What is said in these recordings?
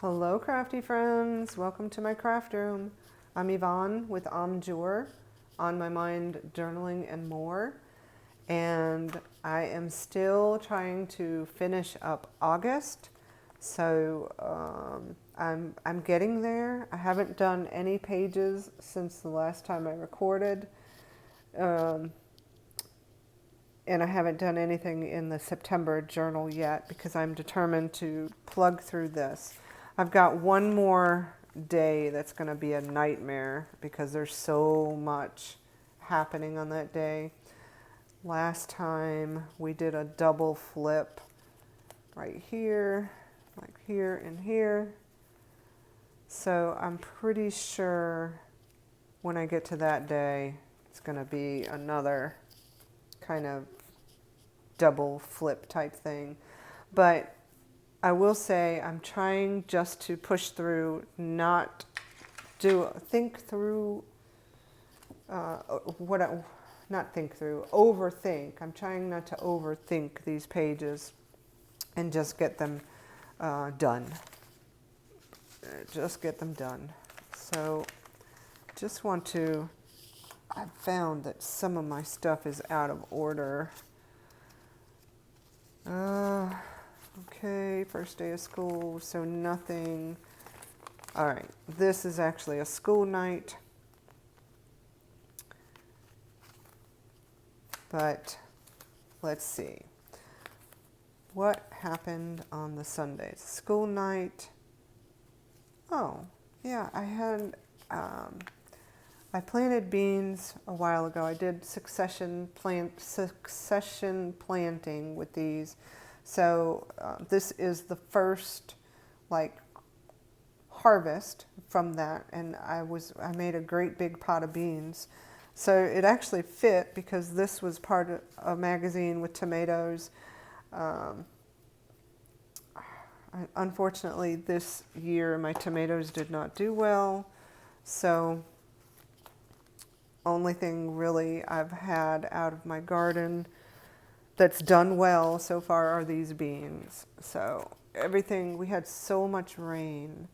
Hello crafty friends, welcome to my craft room. I'm Yvonne with Amjour, On My Mind Journaling and More, and I am still trying to finish up August, so I'm getting there. I haven't done any pages since the last time I recorded, and I haven't done anything in the September journal yet because I'm determined to plug through this. I've got one more day that's going to be a nightmare because there's so much happening on that day. Last time we did a double flip right here, like here and here. So I'm pretty sure when I get to that day, it's going to be another kind of double flip type thing. But I will say I'm trying just to push through, not think through, overthink. I'm trying not to overthink these pages and just get them done. Just get them done. So just want to, I've found that some of my stuff is out of order. Okay, first day of school, so nothing. All right, this is actually a school night. But let's see. What happened on the Sunday? School night. Oh, yeah, I planted beans a while ago. I did succession planting with these. So this is the first harvest from that, and I made a great big pot of beans. So it actually fit because this was part of a magazine with tomatoes. Unfortunately, this year my tomatoes did not do well. So only thing really I've had out of my garden that's done well so far are these beans. So everything, we had so much rain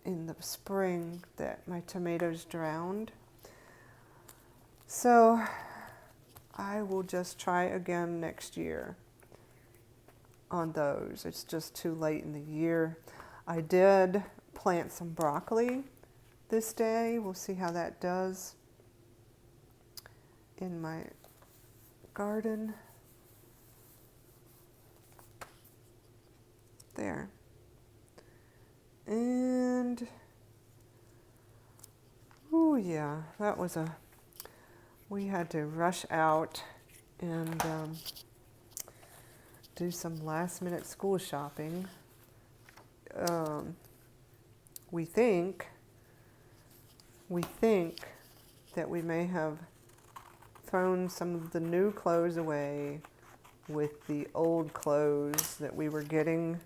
in the spring that my tomatoes drowned. So I will just try again next year on those. It's just too late in the year. I did plant some broccoli this day. We'll see how that does in my garden. There. And, oh yeah, we had to rush out and do some last minute school shopping. We think that we may have thrown some of the new clothes away with the old clothes that we were getting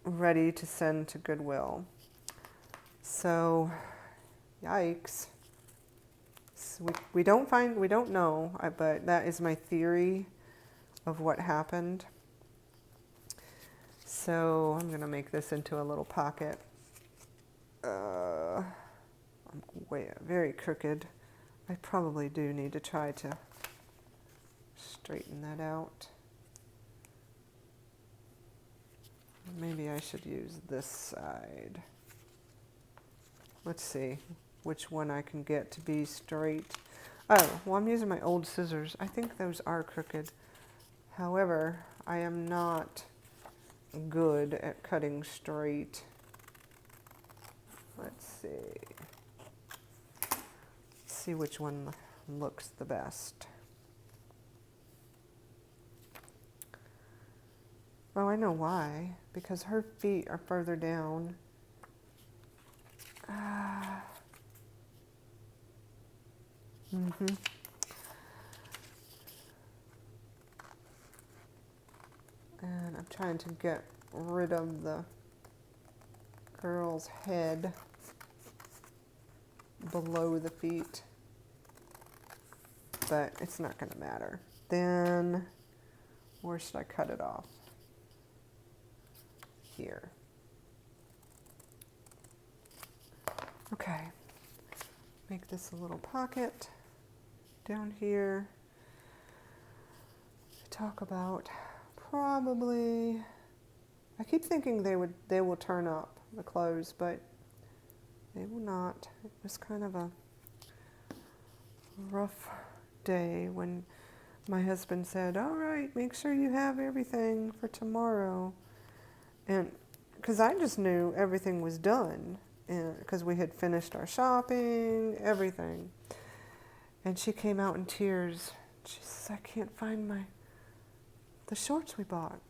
ready to send to Goodwill. So, yikes. So we don't know, but that is my theory of what happened. So I'm gonna make this into a little pocket. I'm very crooked. I probably do need to try to straighten that out. Maybe I should use this side. Let's see which one I can get to be straight. Oh, well, I'm using my old scissors. I think those are crooked. However, I am not good at cutting straight. Let's see which one looks the best. Oh, I know why. Because her feet are further down. And I'm trying to get rid of the girl's head below the feet. But it's not going to matter. Then, where should I cut it off? Here. Okay, make this a little pocket down here. Talk about probably, I keep thinking they will turn up, the clothes, but they will not. It was kind of a rough day when my husband said, all right, make sure you have everything for tomorrow. And because I just knew everything was done, because we had finished our shopping, everything. And she came out in tears. She says, I can't find the shorts we bought.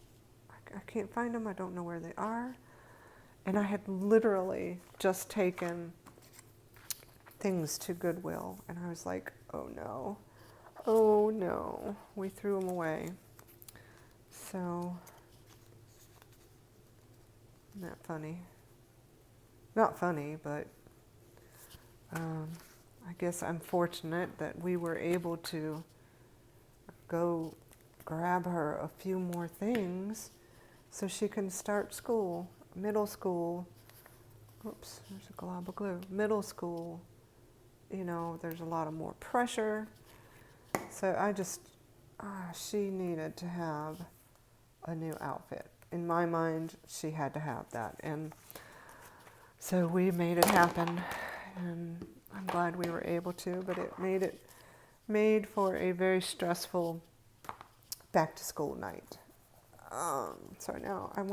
I can't find them. I don't know where they are. And I had literally just taken things to Goodwill. And I was like, oh no. Oh no. We threw them away. So, isn't that funny? Not funny, but I guess I'm fortunate that we were able to go grab her a few more things so she can start school, middle school. Oops, there's a glob of glue. Middle school, you know, there's a lot of more pressure. So I just, she needed to have a new outfit. In my mind, she had to have that. And so we made it happen. And I'm glad we were able to, but it made for a very stressful back to school night. So now I don't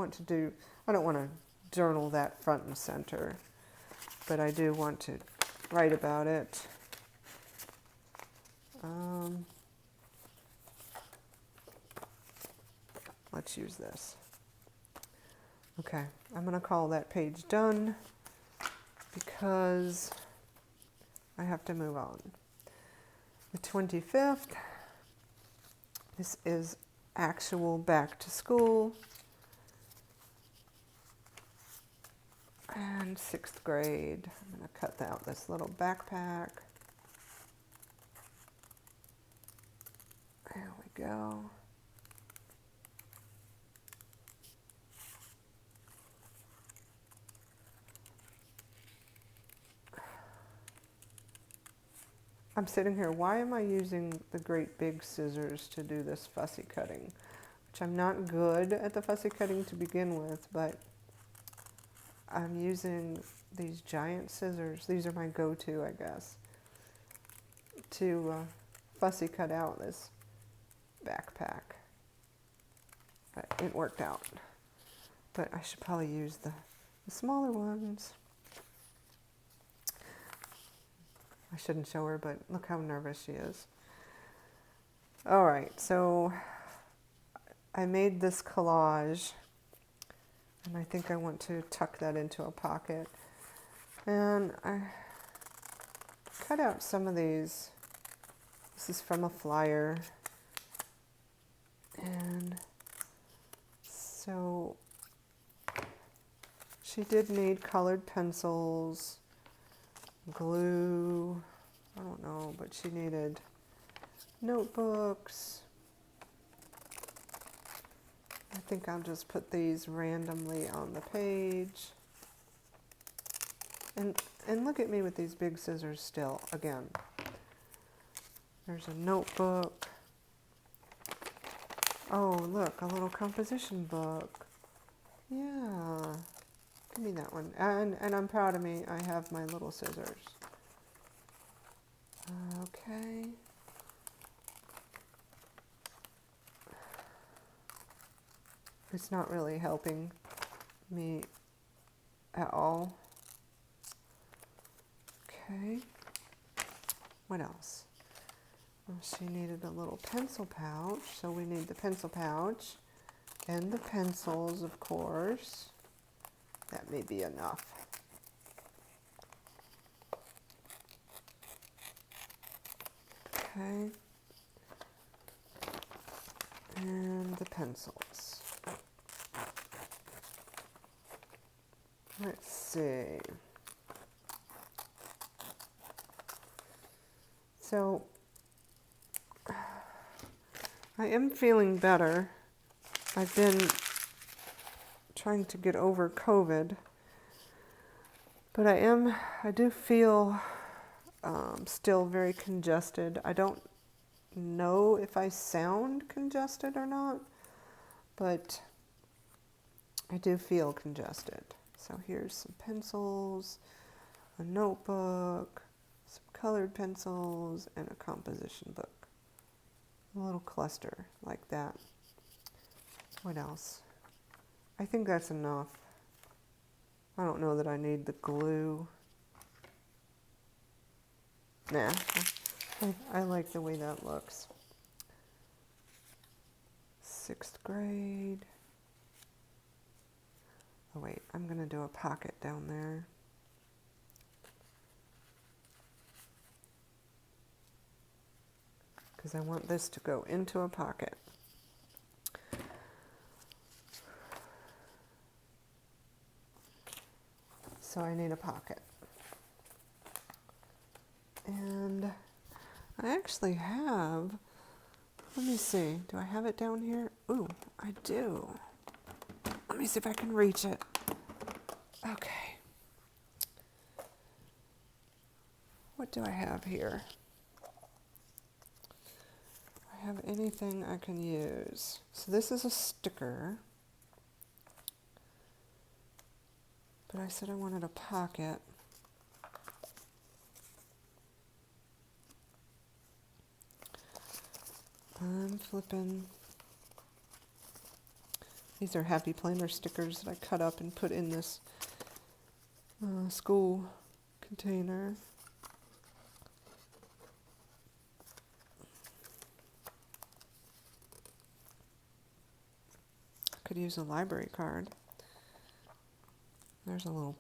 want to journal that front and center, but I do want to write about it. Let's use this. Okay, I'm going to call that page done because I have to move on. The 25th, this is actual back to school. And 6th grade. I'm going to cut out this little backpack. There we go. I'm sitting here, why am I using the great big scissors to do this fussy cutting? Which I'm not good at the fussy cutting to begin with, but I'm using these giant scissors. These are my go-to, I guess, to fussy cut out this backpack. But it worked out. But I should probably use the smaller ones. I shouldn't show her, but look how nervous she is. All right, so I made this collage, and I think I want to tuck that into a pocket. And I cut out some of these. This is from a flyer. And so she did need colored pencils, glue, I don't know, but she needed notebooks. I think I'll just put these randomly on the page. And look at me with these big scissors still, again. There's a notebook. Oh, look, a little composition book. Yeah. Give me that one. And I'm proud of me. I have my little scissors. Okay. It's not really helping me at all. Okay. What else? Well, she needed a little pencil pouch, so we need the pencil pouch and the pencils, of course. That may be enough. Okay. And the pencils. Let's see. So, I am feeling better. I've been trying to get over COVID. But I do feel still very congested. I don't know if I sound congested or not, but I do feel congested. So here's some pencils, a notebook, some colored pencils, and a composition book. A little cluster like that. What else? I think that's enough. I don't know that I need the glue. Nah, I like the way that looks. 6th grade. Oh wait, I'm gonna do a pocket down there. Because I want this to go into a pocket. So I need a pocket. And I actually have, let me see, do I have it down here? Ooh, I do. Let me see if I can reach it. Okay. What do I have here? Do I have anything I can use? So this is a sticker. But I said I wanted a pocket. I'm flipping. These are happy planner stickers that I cut up and put in this school container. Could use a library card. There's a little.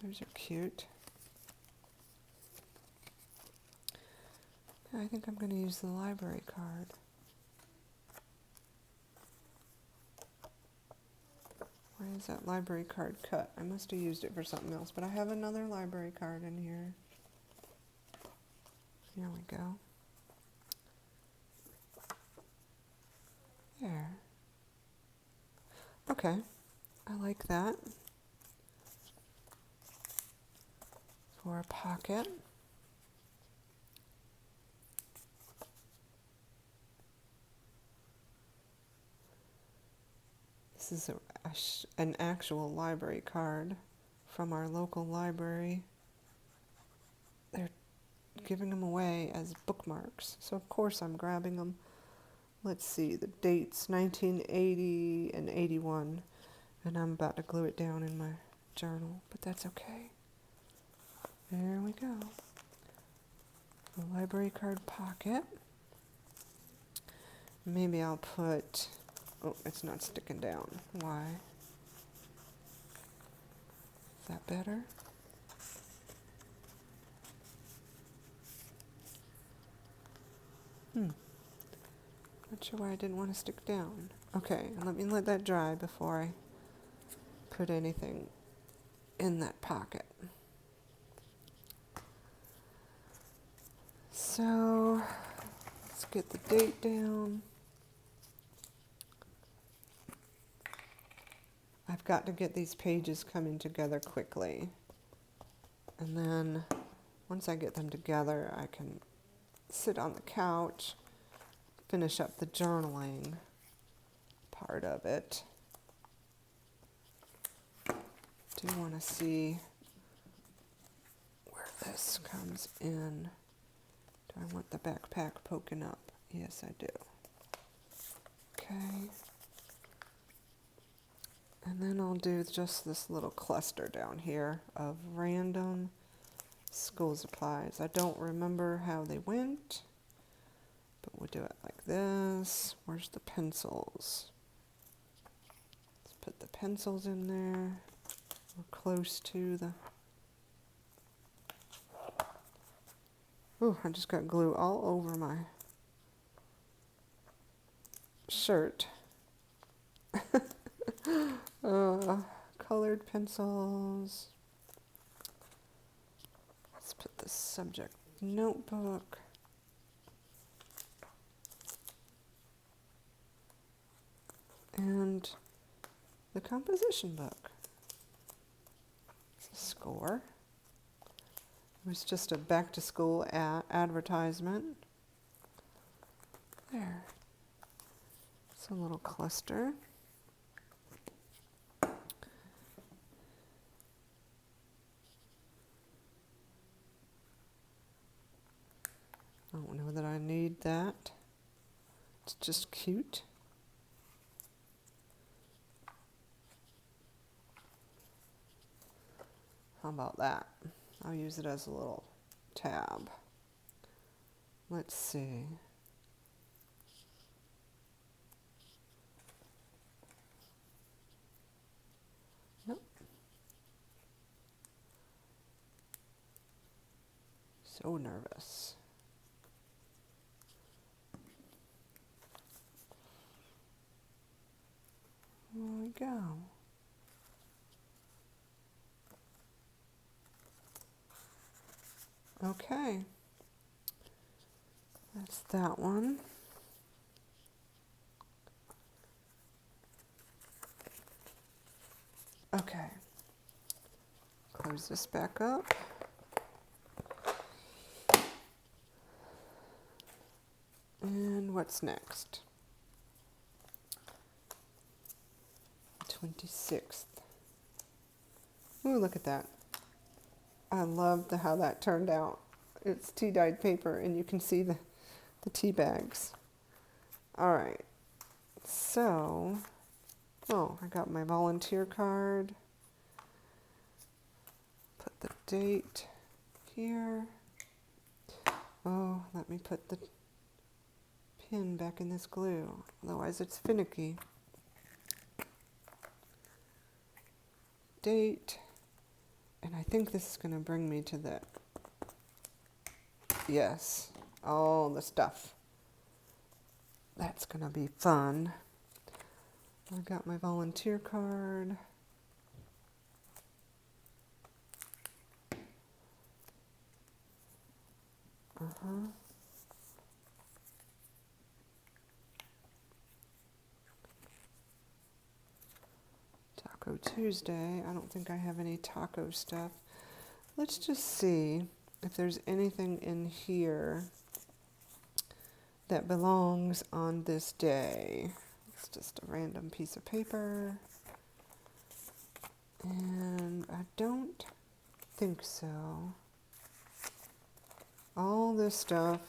Those are cute. I think I'm going to use the library card. Why is that library card cut? I must have used it for something else, but I have another library card in here. Here we go. There. Okay, I like that. For a pocket. This is an actual library card from our local library. They're giving them away as bookmarks, so of course I'm grabbing them. Let's see, the dates, 1980 and 81, and I'm about to glue it down in my journal, but that's okay. There we go. The library card pocket. Maybe I'll put, oh, it's not sticking down. Why? Is that better? Not sure why I didn't want to stick down. Okay, let me let that dry before I put anything in that pocket. So, let's get the date down. I've got to get these pages coming together quickly. And then, once I get them together, I can sit on the couch, finish up the journaling part of it. Do you want to see where this comes in? Do I want the backpack poking up? Yes, I do. Okay. And then I'll do just this little cluster down here of random school supplies. I don't remember how they went, but we'll do it like this. Where's the pencils? Let's put the pencils in there. We're close to the... Ooh, I just got glue all over my shirt. Colored pencils. Let's put the subject notebook. And the composition book. It's a score. It was just a back-to-school advertisement. There. It's a little cluster. I don't know that I need that. It's just cute. How about that? I'll use it as a little tab. Let's see. Yep. So nervous. There we go. Okay. That's that one. Okay. Close this back up. And what's next? 26th. Ooh, look at that. I love how that turned out. It's tea-dyed paper, and you can see the tea bags. All right. So, oh, I got my volunteer card. Put the date here. Oh, let me put the pin back in this glue. Otherwise, it's finicky. Date. And I think this is going to bring me to the, yes, all the stuff. That's going to be fun. I got my volunteer card. Taco Tuesday. I don't think I have any taco stuff. Let's just see if there's anything in here that belongs on this day. It's just a random piece of paper. And I don't think so. All this stuff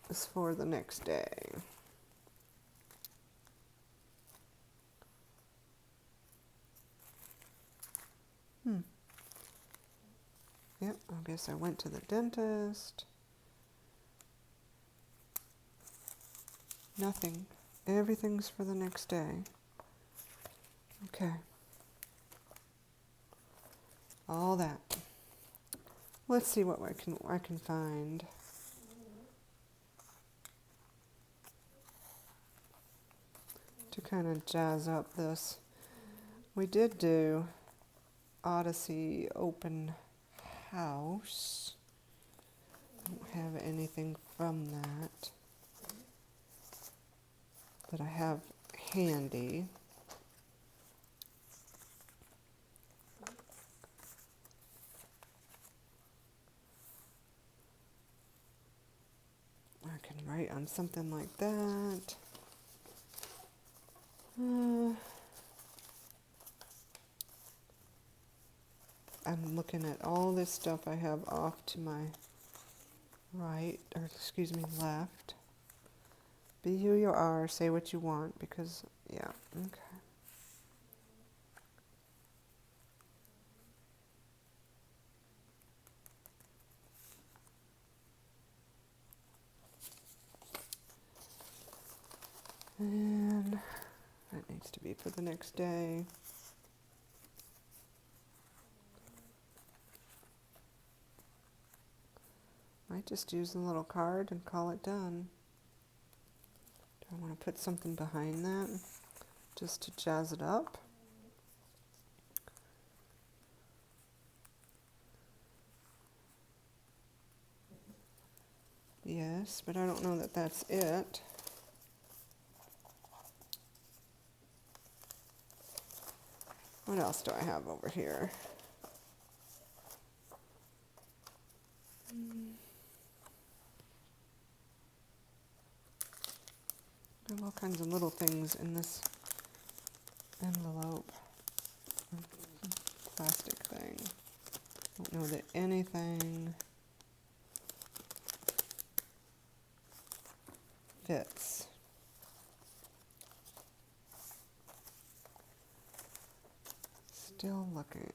is for the next day. Yep, I guess I went to the dentist. Nothing. Everything's for the next day. Okay. All that. Let's see what I can find. To kind of jazz up this. We did do Odyssey Open House. I don't have anything from that I have handy. I can write on something like that. I'm looking at all this stuff I have off to my right, or excuse me, left. Be who you are, say what you want, because, yeah, okay. And that needs to be for the next day. Might just use a little card and call it done. Do I want to put something behind that just to jazz it up? Yes, but I don't know that that's it. What else do I have over here? I have all kinds of little things in this envelope. Plastic thing. Don't know that anything fits. Still looking.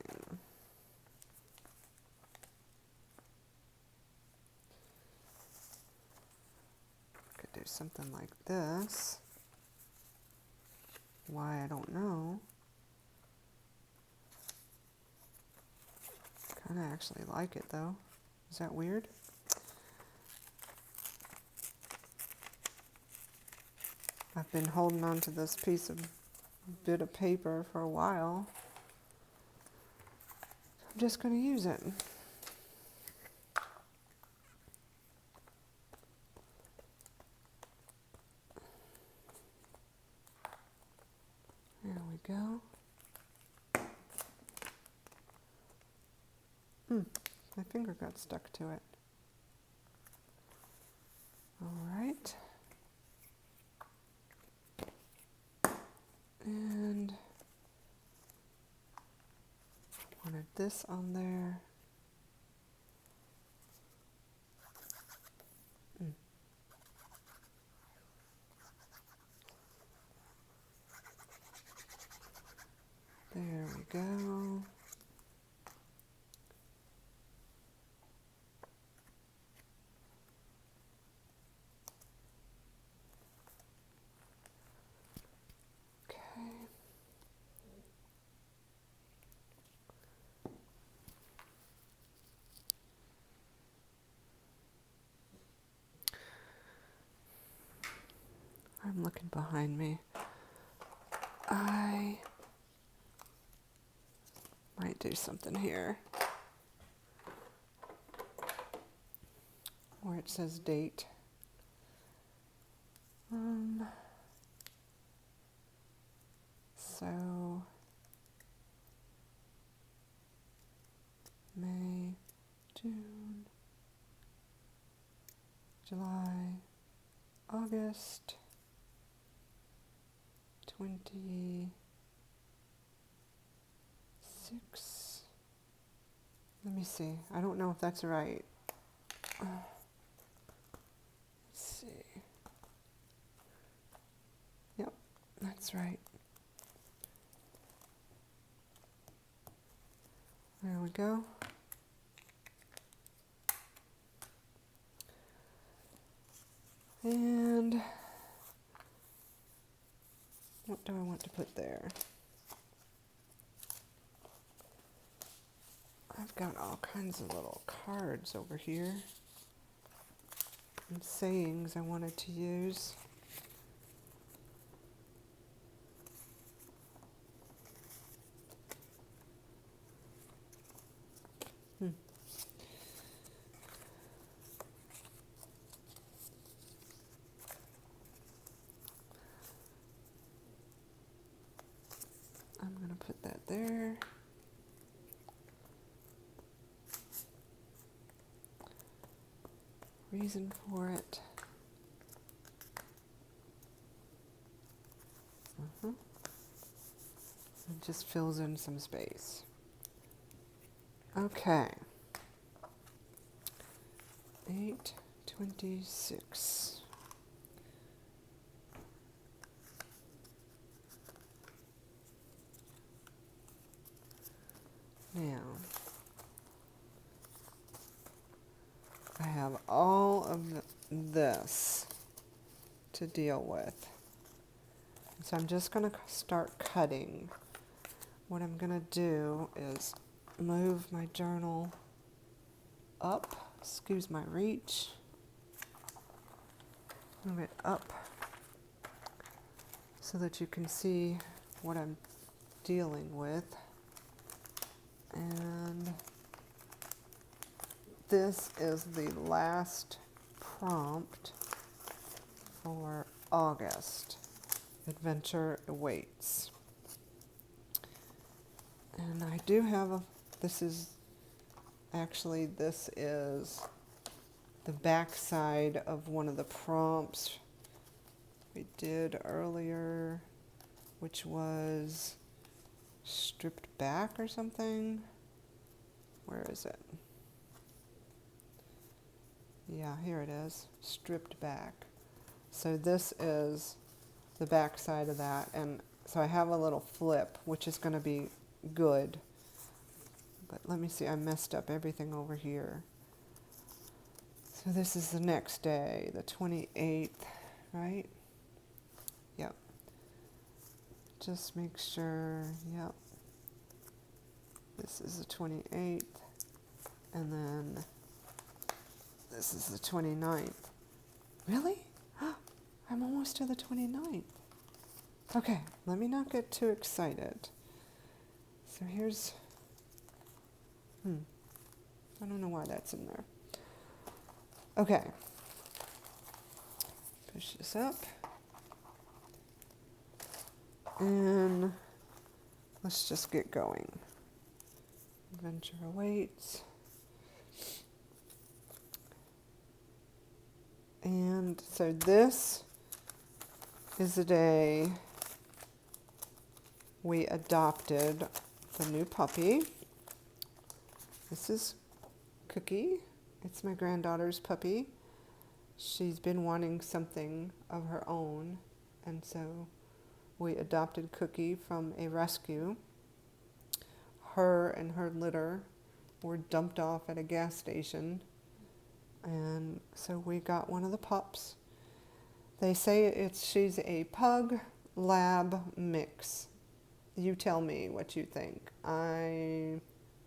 Could do something like this. Why, I don't know. Kind of actually like it though. Is that weird? I've been holding on to this bit of paper for a while. I'm just going to use it. There we go. My finger got stuck to it. All right. And wanted this on there. There we go. I'm looking behind me. I might do something here where it says date. So May, June, July, August 26. Let me see. I don't know if that's right. Let's see. Yep, that's right. There we go. And what do I want to put there? I've got all kinds of little cards over here and sayings I wanted to use. I'm going to put that there. Reason for it. It just fills in some space. Okay. 8/26. Now, I have all of this to deal with. So I'm just going to start cutting. What I'm going to do is move my journal up, excuse my reach, move it up so that you can see what I'm dealing with. And this is the last prompt for August. Adventure awaits. And I do have this is the back side of one of the prompts we did earlier, which was stripped back or something. Where is it? Yeah, here it is, stripped back. So this is the back side of that, and so I have a little flip, which is going to be good. But let me see, I messed up everything over here. So this is the next day, the 28th, right? Yep. Just make sure, yep. This is the 28th, and then this is the 29th. Really? I'm almost to the 29th. Okay, let me not get too excited. So here's, I don't know why that's in there. Okay. Push this up. And let's just get going. Adventure awaits. And so this is the day we adopted the new puppy. This is Cookie. It's my granddaughter's puppy. She's been wanting something of her own, and so we adopted Cookie from a rescue. Her and her litter were dumped off at a gas station, and so we got one of the pups. They say she's a pug lab mix. You tell me what you think. I'm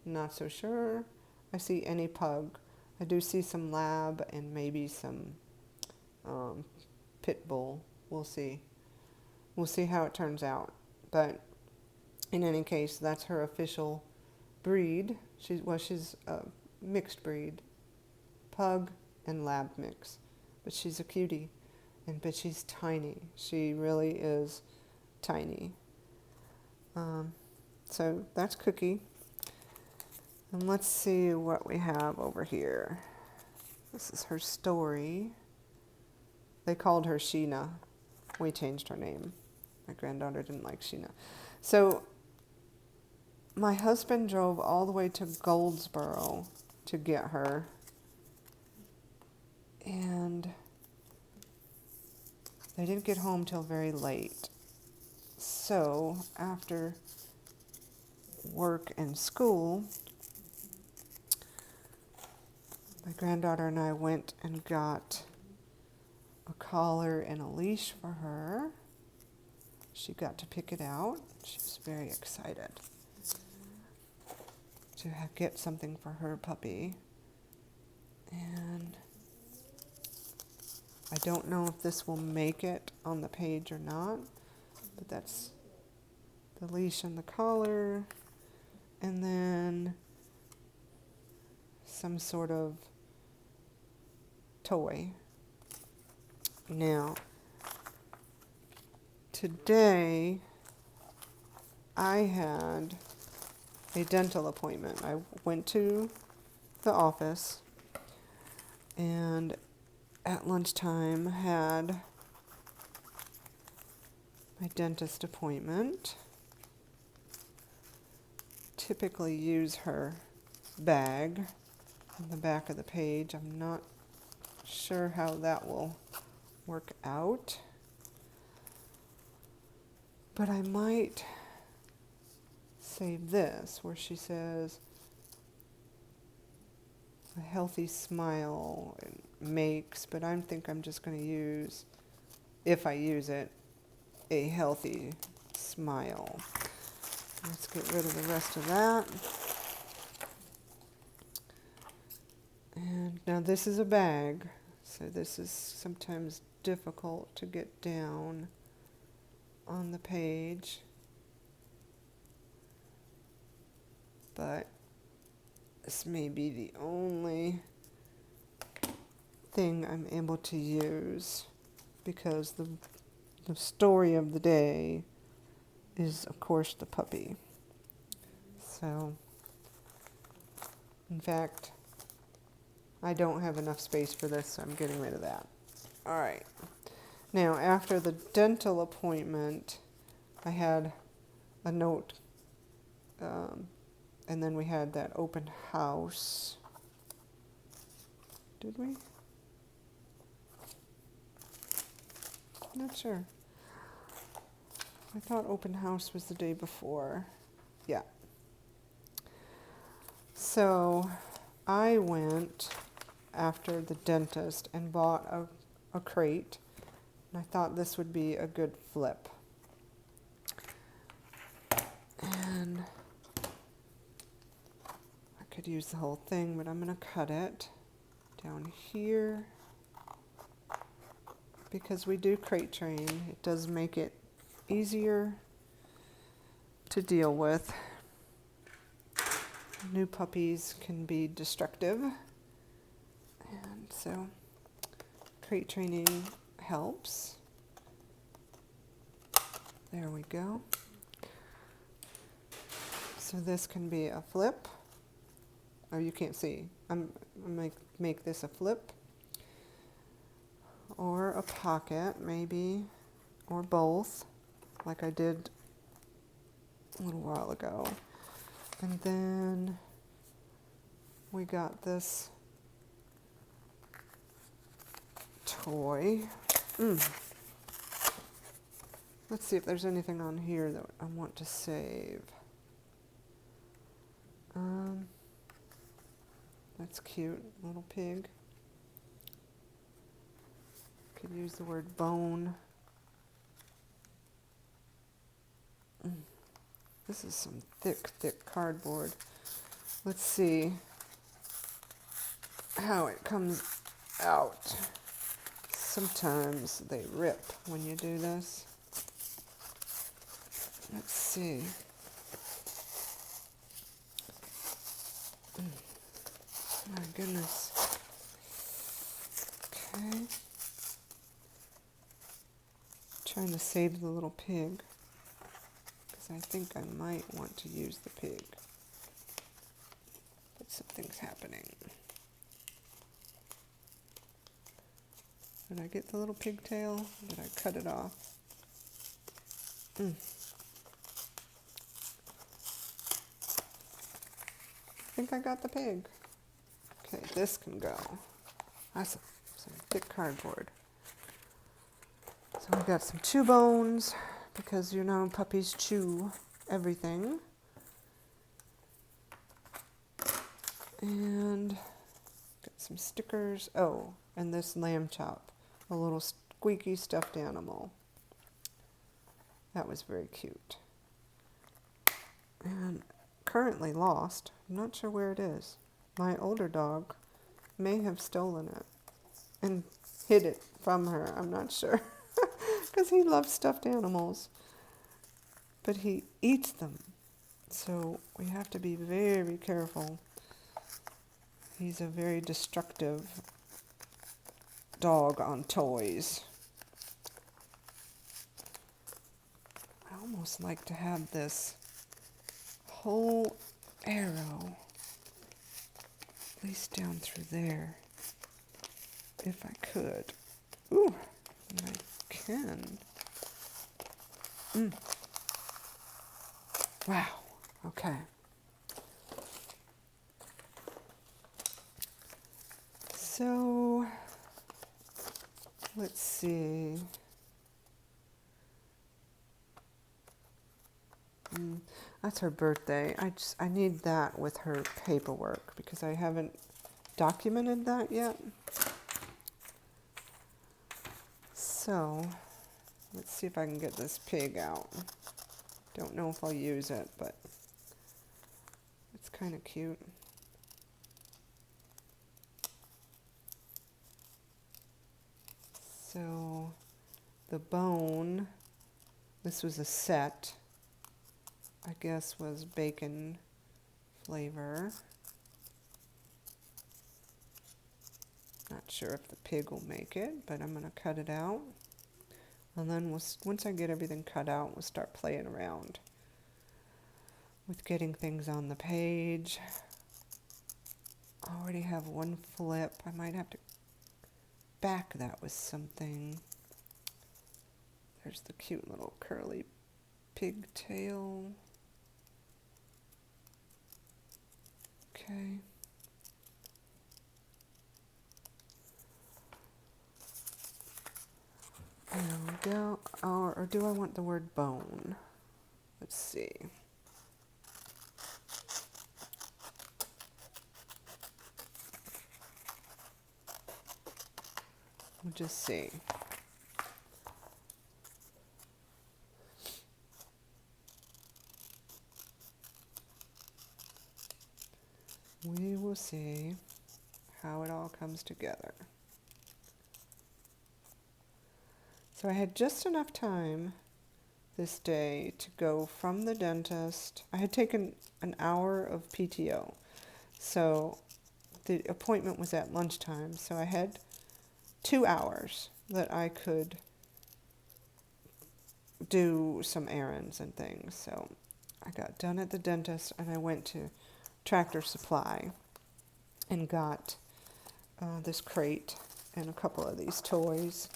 not so sure. I see any pug. I do see some lab and maybe some pit bull. We'll see. We'll see how it turns out. But in any case, that's her official breed. She's a mixed breed, pug and lab mix. But she's a cutie, but she's tiny. She really is tiny. So that's Cookie. And let's see what we have over here. This is her story. They called her Sheena. We changed her name. My granddaughter didn't like Sheena. So my husband drove all the way to Goldsboro to get her. And they didn't get home till very late. So after work and school, my granddaughter and I went and got a collar and a leash for her. She got to pick it out. She was very excited to get something for her puppy. And I don't know if this will make it on the page or not, but that's the leash and the collar, and then some sort of toy. Now, today I had a dental appointment. I went to the office and at lunchtime had my dentist appointment. Typically use her bag on the back of the page. I'm not sure how that will work out, but I might save this where she says a healthy smile makes, but I think I'm just going to use, if I use it, a healthy smile. Let's get rid of the rest of that. And now this is a bag, so this is sometimes difficult to get down on the page. But this may be the only thing I'm able to use, because the story of the day is, of course, the puppy. So, in fact, I don't have enough space for this, so I'm getting rid of that. All right. Now, after the dental appointment, I had a note, and then we had that open house. Did we? Not sure. I thought open house was the day before. Yeah. So I went after the dentist and bought a crate. And I thought this would be a good flip. And I could use the whole thing, but I'm going to cut it down here. Because we do crate train, it does make it easier to deal with. New puppies can be destructive, and so crate training helps. There we go. So this can be a flip. Oh, you can't see. I'm make this a flip, or a pocket maybe, or both, like I did a little while ago. And then we got this toy. Let's see if there's anything on here that I want to save. That's cute, little pig. Could use the word bone. This is some thick cardboard. Let's see how it comes out. Sometimes they rip when you do this. Let's see. My goodness. Okay. Trying to save the little pig, because I think I might want to use the pig. But something's happening. Did I get the little pigtail? Did I cut it off? I think I got the pig. Okay, this can go. That's some thick cardboard. So we got some chew bones, because you know puppies chew everything. And got some stickers. Oh, and this lamb chop, a little squeaky stuffed animal. That was very cute. And currently lost. I'm not sure where it is. My older dog may have stolen it and hid it from her. I'm not sure. Because he loves stuffed animals. But he eats them. So we have to be very careful. He's a very destructive dog on toys. I almost like to have this whole arrow at least down through there, if I could. Ooh, and I can. Wow, okay. So, let's see. That's her birthday. I need that with her paperwork because I haven't documented that yet. So, let's see if I can get this pig out. Don't know if I'll use it, but it's kind of cute. So, the bone, this was a set, I guess was bacon flavor. Not sure if the pig will make it, but I'm going to cut it out. And then once I get everything cut out, we'll start playing around. with getting things on the page. I already have one flip. I might have to back that with something. There's the cute little curly pigtail. Okay. There we go. Or do I want the word bone? Let's see. We'll just see. We will see how it all comes together. So I had just enough time this day to go from the dentist. I had taken an hour of PTO. So the appointment was at lunchtime. So I had 2 hours that I could do some errands and things. So I got done at the dentist and I went to Tractor Supply and got this crate and a couple of these toys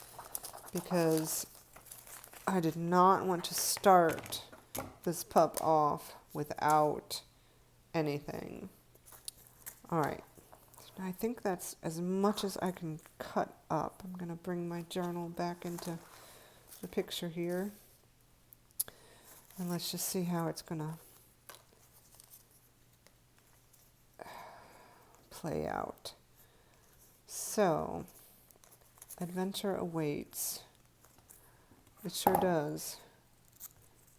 because I did not want to start this pup off without anything. All right, so I think that's as much as I can cut up. I'm going to bring my journal back into the picture here. And let's just see how it's going to play out. So, adventure awaits. It sure does.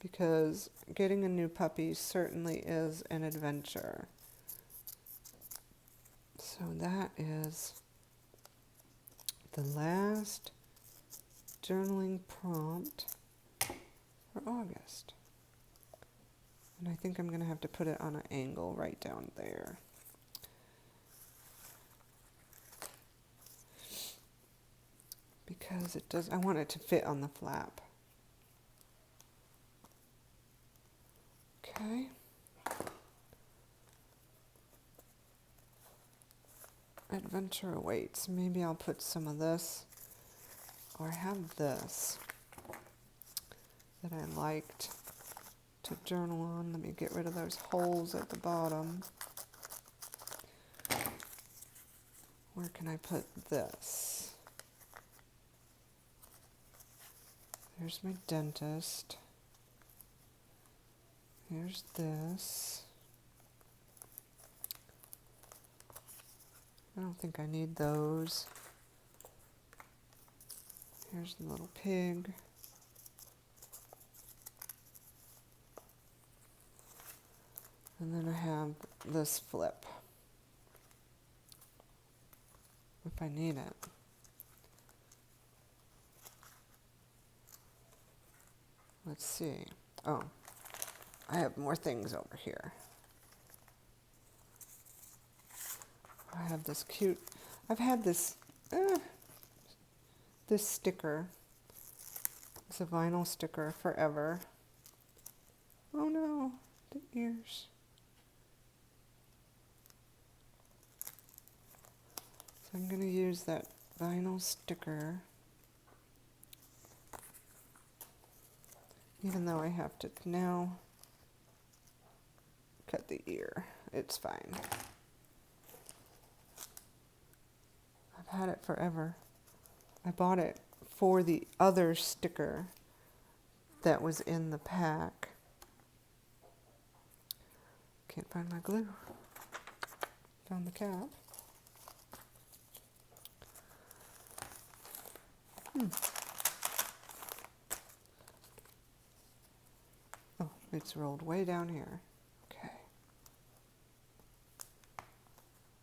Because getting a new puppy certainly is an adventure. So that is the last journaling prompt for August. And I think I'm going to have to put it on an angle right down there. Because it does, I want it to fit on the flap. Okay. Adventure awaits. Maybe I'll put some of this, or I have this that I liked to journal on. Let me get rid of those holes at the bottom. Where can I put this? There's my dentist. Here's this. I don't think I need those. Here's the little pig. And then I have this flip, if I need it. Let's see. Oh, I have more things over here. I have this cute, I've had this sticker. It's a vinyl sticker forever. Oh no, the ears. So I'm going to use that vinyl sticker, even though I have to now cut the ear. It's fine. I've had it forever. I bought it for the other sticker that was in the pack. Can't find my glue. Found the cap. Oh, it's rolled way down here. Okay.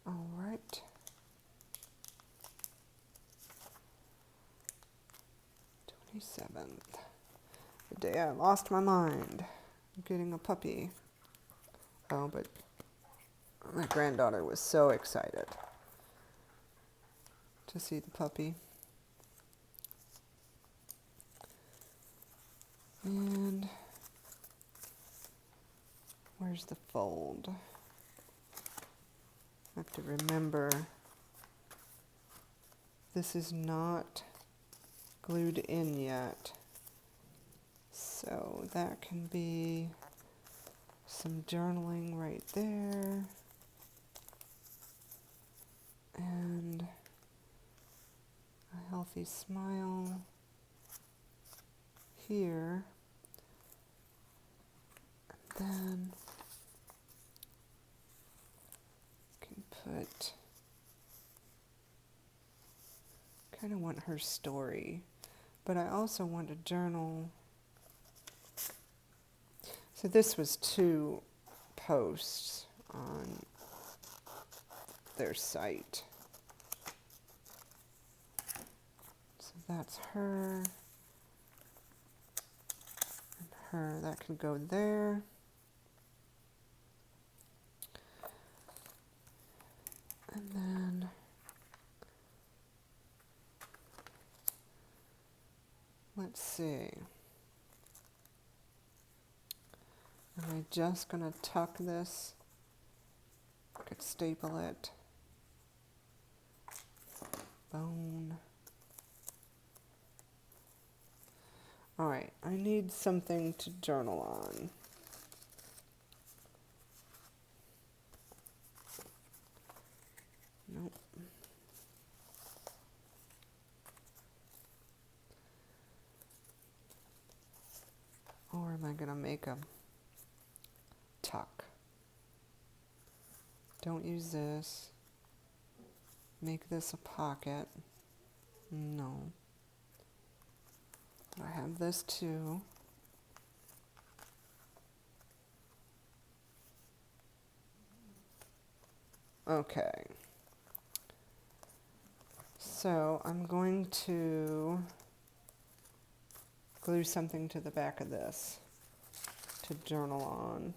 All right. 27th. The day I lost my mind. Getting a puppy. Oh, but my granddaughter was so excited to see the puppy. And where's Where's the fold? I have to remember this is not glued in yet. So that can be some journaling right there. And a healthy smile here. And then can put, kind of want her story, but I also want a journal. So this was 2 posts on their site. So that's her and her. That can go there. And then let's see. Am I just going to tuck this? I could staple it. Bone. All right, I need something to journal on. Nope. Or am I going to make a tuck? Don't use this. Make this a pocket. No. I have this too. Okay. So I'm going to glue something to the back of this to journal on.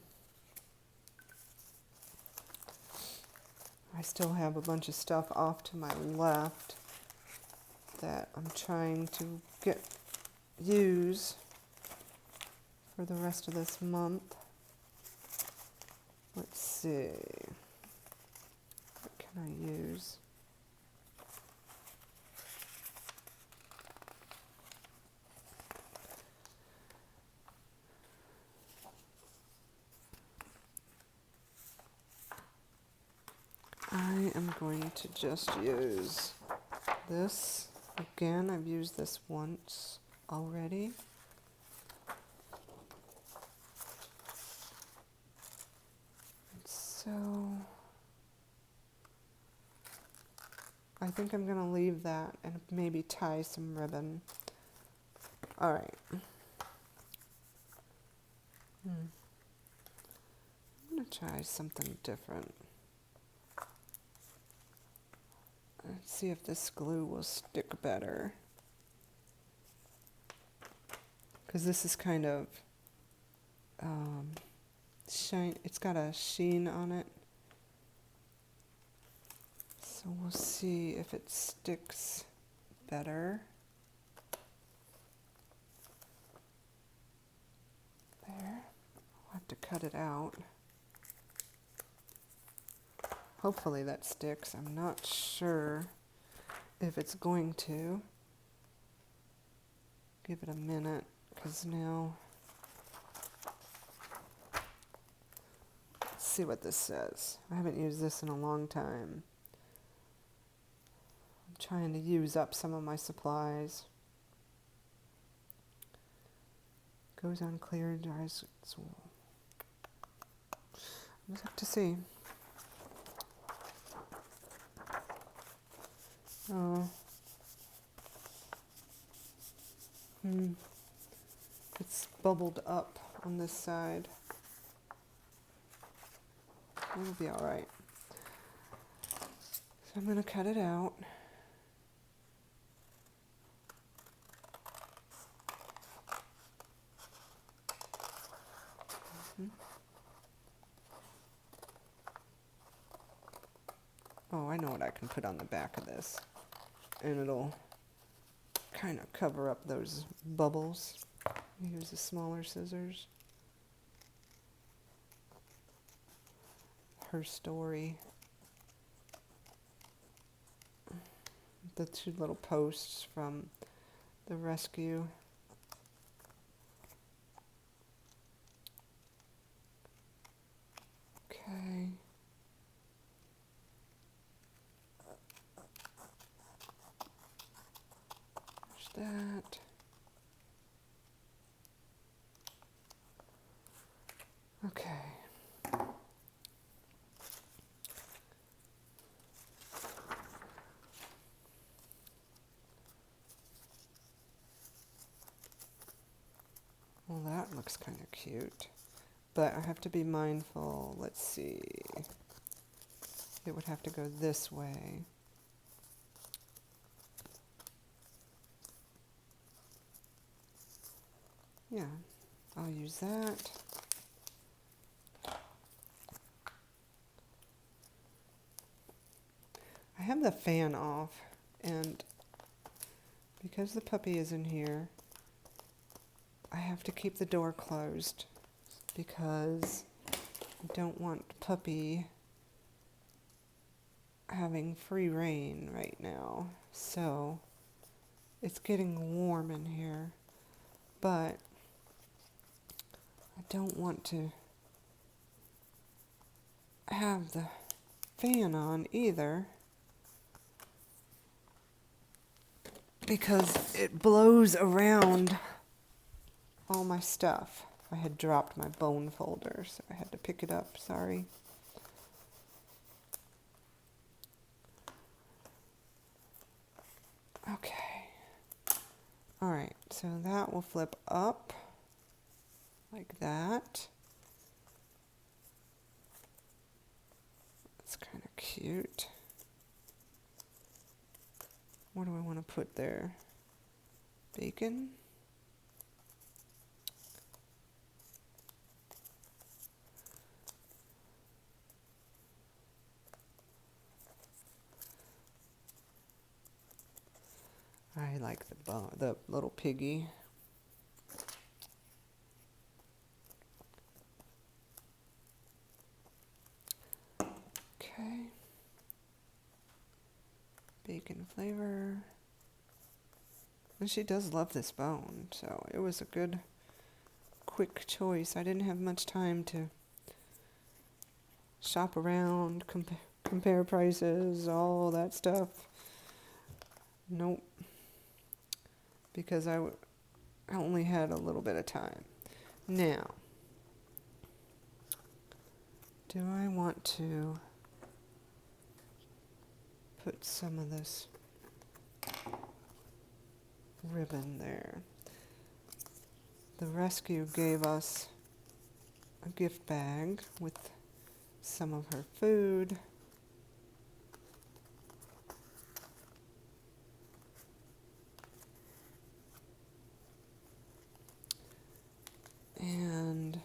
I still have a bunch of stuff off to my left that I'm trying to use for the rest of this month. Let's see. What can I use? I am going to just use this. Again, I've used this once already. So I think I'm going to leave that and maybe tie some ribbon. All right. I'm going to try something different. Let's see if this glue will stick better. Because this is kind of shine. It's got a sheen on it. So we'll see if it sticks better. There. I'll have to cut it out. Hopefully that sticks. I'm not sure if it's going to. Give it a minute, because now, let's see what this says. I haven't used this in a long time. I'm trying to use up some of my supplies. Goes on clear, dries. We'll have to see. Oh. It's bubbled up on this side. It'll be all right. So I'm going to cut it out. Oh, I know what I can put on the back of this. And it'll kind of cover up those bubbles. Use the smaller scissors. her story. The two little posts from the rescue. Okay. There's that. Okay. Well, that looks kind of cute, but I have to be mindful. Let's see. It would have to go this way. Yeah, I'll use that. I have the fan off, and because the puppy is in here, I have to keep the door closed because I don't want puppy having free reign right now. So it's getting warm in here, but I don't want to have the fan on either because it blows around all my stuff. I had dropped my bone folder, so I had to pick it up, sorry. Okay. All right, so that will flip up like that. That's kind of cute. What do I want to put there? Bacon? I like the little piggy. Okay. Bacon flavor. And she does love this bone, so it was a good, quick choice. I didn't have much time to shop around, compare prices, all that stuff. Nope. Because I only had a little bit of time. Now, do I want to put some of this ribbon there? The rescue gave us a gift bag with some of her food. And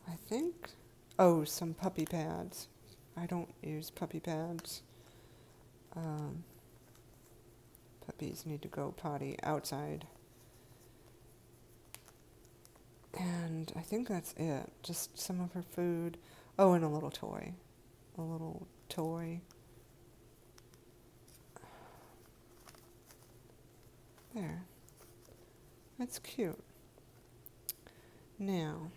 I think, oh, some puppy pads. I don't use puppy pads. Puppies need to go potty outside. And I think that's it. Just some of her food. Oh, and a little toy. A little toy. There. That's cute. Now,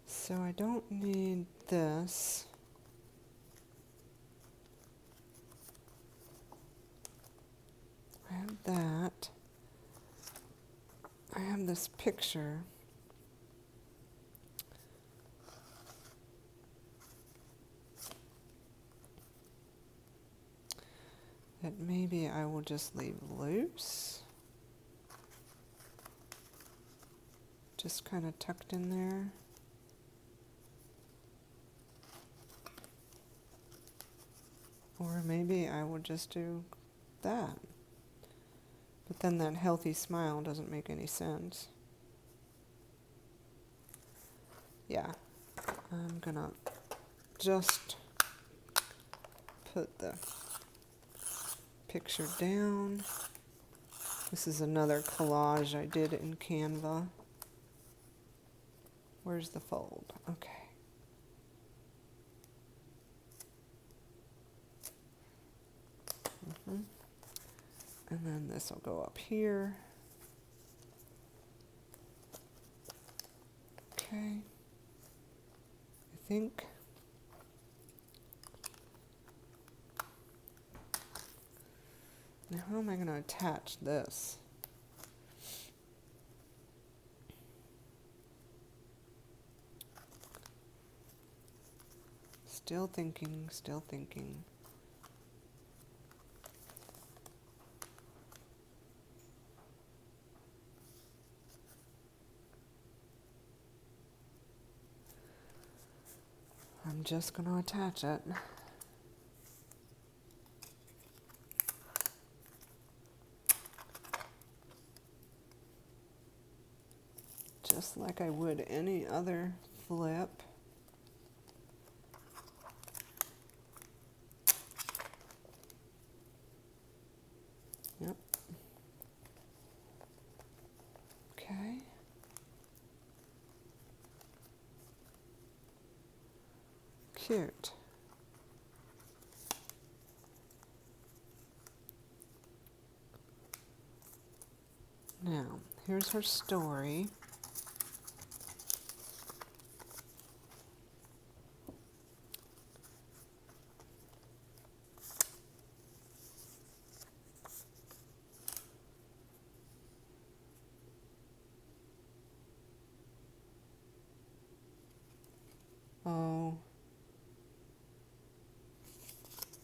so I don't need this. I have that. I have this picture. That maybe I will just leave loose. Just kind of tucked in there. Or maybe I will just do that. But then that healthy smile doesn't make any sense. Yeah, I'm gonna just put the picture down. This is another collage I did in Canva. Where's the fold? Okay. And then this will go up here. Okay. I think. Now how am I going to attach this? Still thinking, still thinking. I'm just going to attach it. Just like I would any other flip. Yep. Okay. Cute. Now, here's her story. Oh,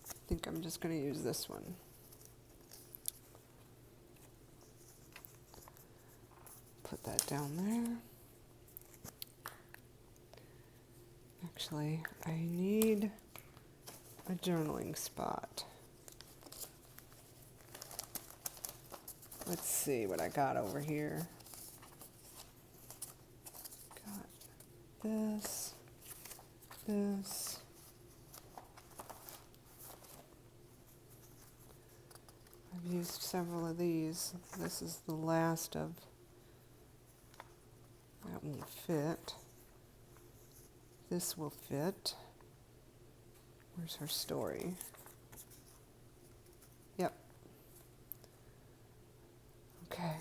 I think I'm just going to use this one. Put that down there. Actually, I need a journaling spot. Let's see what I got over here. Got this, this. I've used several of these. This is the last of, that won't fit. This will fit. Where's her story? Yep. Okay.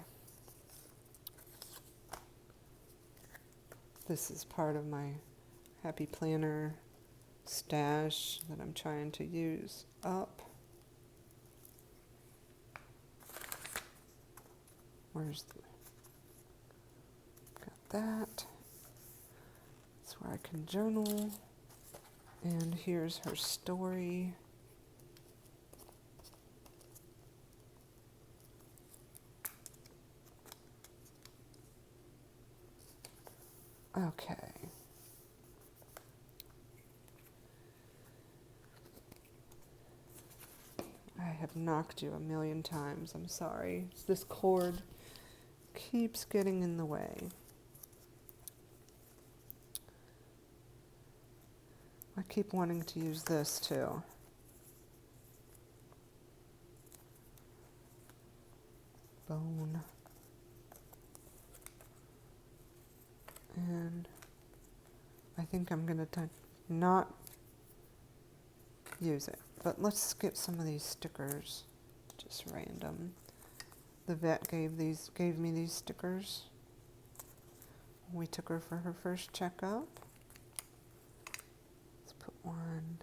This is part of my Happy Planner stash that I'm trying to use up. Where's the, got that. That's where I can journal. And here's her story. Okay. I have knocked you a million times. I'm sorry. This cord keeps getting in the way. I keep wanting to use this too. Bone. And I think I'm going to not use it. But let's get some of these stickers. Just random. The vet gave me these stickers. We took her for her first checkup. Let's put one.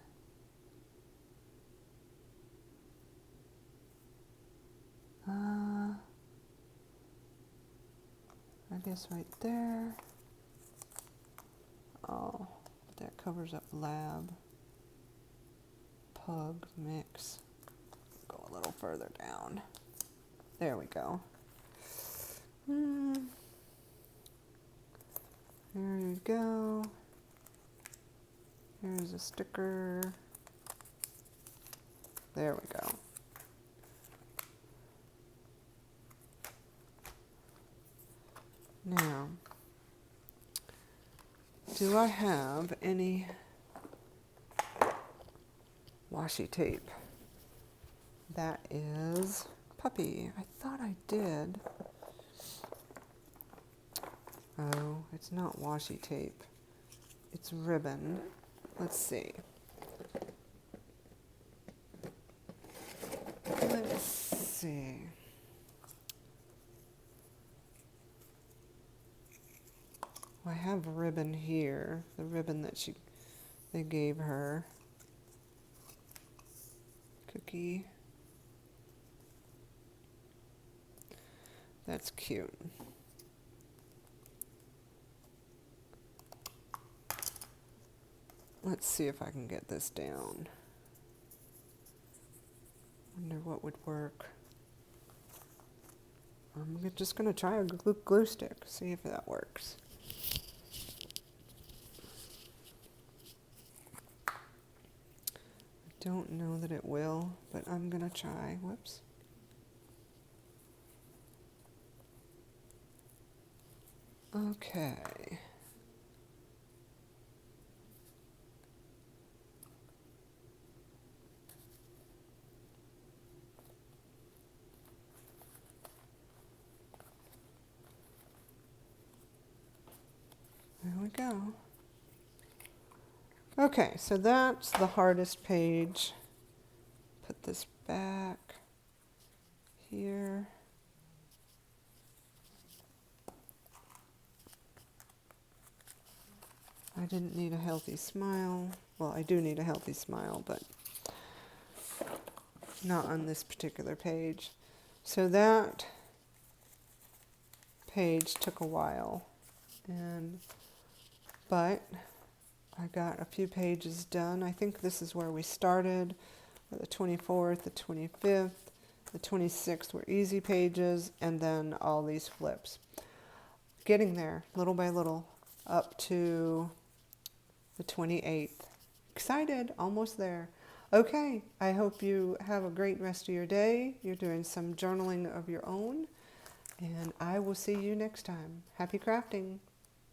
I guess right there. Oh, that covers up lab. Pug mix. Go a little further down. There we go. There you go. Here's a sticker. There we go. Now, do I have any washi tape? That is puppy. I thought I did. Oh, it's not washi tape. It's ribbon. Let's see. Let's see. Well, I have ribbon here. The ribbon that they gave her. Cookie. That's cute. Let's see if I can get this down. Wonder what would work. I'm just going to try a glue stick, see if that works. I don't know that it will, but I'm going to try. Whoops. Okay. There we go. Okay, so that's the hardest page. Put this back here. I didn't need a healthy smile. Well, I do need a healthy smile, but not on this particular page. So that page took a while, but I got a few pages done. I think this is where we started. The 24th, the 25th, the 26th were easy pages, and then all these flips. Getting there, little by little, up to the 28th. Excited, almost there. Okay, I hope you have a great rest of your day. You're doing some journaling of your own, and I will see you next time. Happy crafting.